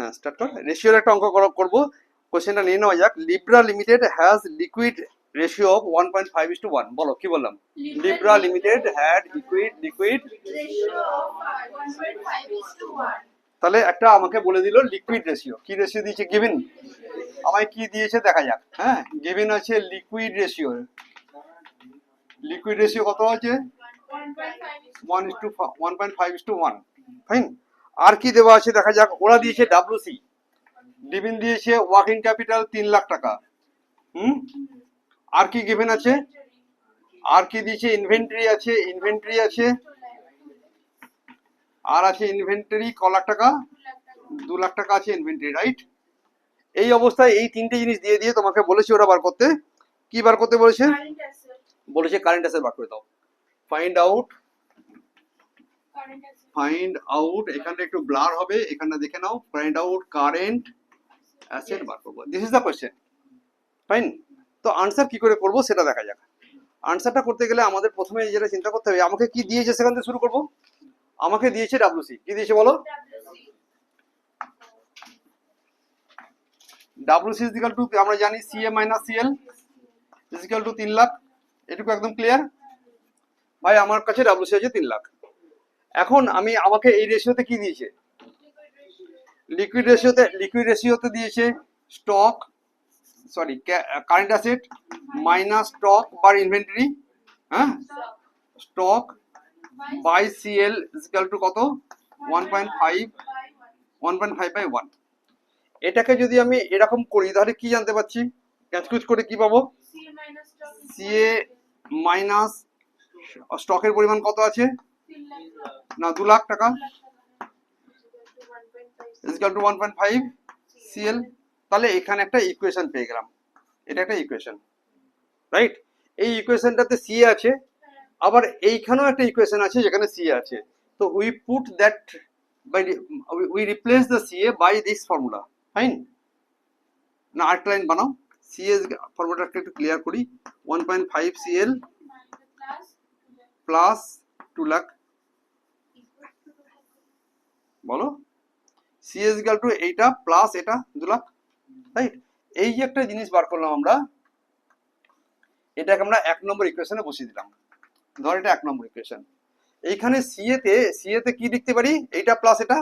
হ্যাঁ স্টার্ট কর, রেশিওর একটা অঙ্ক করবো। কোশ্চেনটা নিয়ে নেওয়া যাক। Libra limited has liquid ratio of 1.5:1। বলো কি বললাম? লিব্রা লিমিটেড হ্যাড লিকুইড তাহলে একটা আমাকে বলে দিল লিকুইড রেশিও। কি রেশিও দিয়েছে গিভেন? আমায় কি দিয়েছে দেখা যাক। হ্যাঁ গিভেন আছে লিকুইড রেশিও। লিকুইড রেশিও কত আছে? 1:1.5:1। ফাইন। আর কি দেওয়া আছে দেখা যাক। ওরা দিয়েছে ডাব্লিউসি, গিভেন দিয়েছে ওয়ার্কিং ক্যাপিটাল 3 লাখ টাকা। আর কি গিভেন আছে? আর কি দিয়েছে? ইনভেন্টরি আছে, আর আছে ইনভেন্টরি ক লাখ টাকা? 2 লাখ টাকা আছে ইনভেন্টরি, রাইট? এই অবস্থায় এই তিনটে জিনিস দিয়ে দিয়ে তোমাকে বলেছে ওরা বার করতে। কি বার করতে বলেছে? বলেছে কারেন্ট অ্যাসেট বার করে দাও। ফাইন্ড আউট, এখানটা একটু ব্লার হবে, এখানটা দেখে নাও। ফাইন্ড আউট কারেন্ট অ্যাসেট বার করবো। This is the question. Fine. তো আনসার কি করে করব সেটা দেখা যাক। আনসারটা করতে গেলে আমাদের প্রথমে যেটা চিন্তা করতে হবে, আমাকে কি দিয়েছে সেখান থেকে শুরু করব। আমাকে দিয়েছে ডাব্লিউসি। কি দিয়েছে বলো? ডাব্লিউসি ইজ ইকুয়াল টু, আমরা জানি CA minus CL is equal two 3 lakh. এটুকু একদম ক্লিয়ার। ভাই আমার কাছে ডাব্লিউসি আছে 3 লাখ। এখন আমাকে এই রেশিওতে কি দিয়েছে? লিকুইড রেশিওতে দিয়েছে stock, sorry current asset minus stock বার ইনভেন্টরি। হ্যাঁ stock by CL is equal to কত? 1.5/1। এটাকে যদি আমি এরকম করি তাহলে কি জানতে পারছি? ক্যালকুলেট করে কি পাবো? সিএ মাইনাস স্টকের পরিমাণ কত আছে? না 2 লাখ টাকা ইজ ইকুয়াল টু 1.5 সিএল। তাহলে এখানে একটা ইকুয়েশন পেয়ে গেলাম। এটা একটা ইকুয়েশন, রাইট? এই ইকুয়েশনটাতে সি আছে, আবার এইখানেও একটা ইকুয়েশন আছে যেখানে সি আছে। তো we put that by, we replace the CA by this formula. Fine না? আরেকটা লাইন বানাও। সিএ ফর্মুলাটাকে একটু ক্লিয়ার করি। 1.5 সিএল প্লাস 2 লাখ। বলো সিএ ইজ ইকুয়াল টু এইটা প্লাস এটা 2 লাখ, রাইট? এই যে একটা জিনিস বার করলাম আমরা, এটাকে আমরা 1 নম্বর ইকুয়েশনে বসিয়ে দিলাম। ধর এটা 1 নম্বর ইকুয়েশন। এইখানে সিএ তে কি লিখতে পারি? এইটা প্লাস এটা,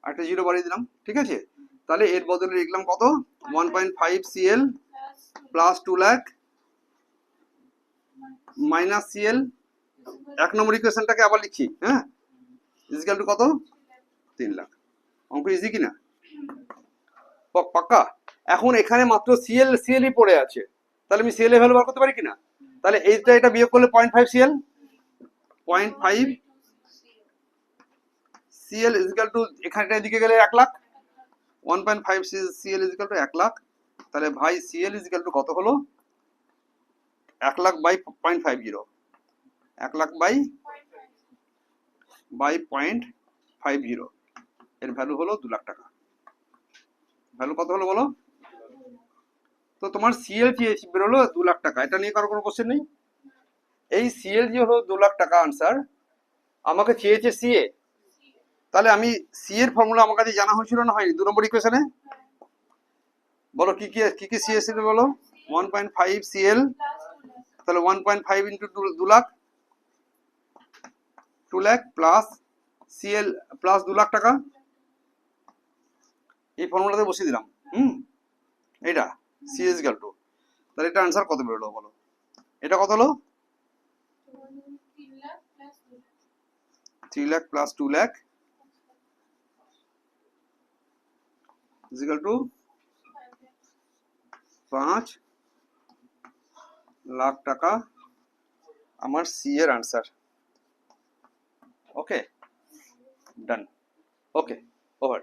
একটা জিরো বাড়িয়ে দিলাম, ঠিক আছে? তাহলে এর বদলে লিখলাম কত? 1.5 CL plus 2 lakh minus CL. 1 নম্বর ইকুয়েশনটাকে আবার লিখছি। হ্যাঁ ইজ ইকুয়াল টু কত? 3 লাখ। অঙ্ক ইজি কিনা? পাক্কা? এখন এখানে মাত্র সিএলই পড়ে আছে, তাহলে আমি সিএল এর ভ্যালু বার করতে পারি কিনা? তাহলে এটা বিয়োগ করলে 0.5 CL, 0.5 CL is equal two, এখানটা এদিকে গেলে 1 lakh. 1.5 CL is equal two 1 lakh. তাহলে ভাই সিএল ইজ ইকুয়াল টু কত হলো? 1 লাখ বাই 0.50, 1 লাখ বাই 0.50, এর ভ্যালু হলো 2 লাখ টাকা। ভ্যালু কত হলো বলো? তো তোমার সিএল চেয়েছি বেরোলো 2 লাখ টাকা। এটা নিয়ে কারো কোনো কোশ্চেন নেই। এই সিএল যে হলো 2 লাখ টাকা আনসার, আমাকে চেয়েছে সিএ। তাহলে আমি সি এর ফর্মুলা আমার কাছে জানা হয়েছিল না হয়নি? 2 নম্বর ইকুয়েশনে বলো কি কি সি এসেছিল বলো? 1.5 সিএল, তাহলে 1.5 into 2 lakh, 2 lakh plus CL plus 2 lakh টাকা। এই ফর্মুলাতে বসিয়ে দিলাম। এটা সি ইজ ইকুয়াল টু, তাহলে এটা আনসার কত বেরোলো বলো? এটা কত হলো? 3 lakh plus 2 lakh is equal to 5 lakh টাকা আমার সি এর আনসার। ওকে ডান। ওকে ওভার।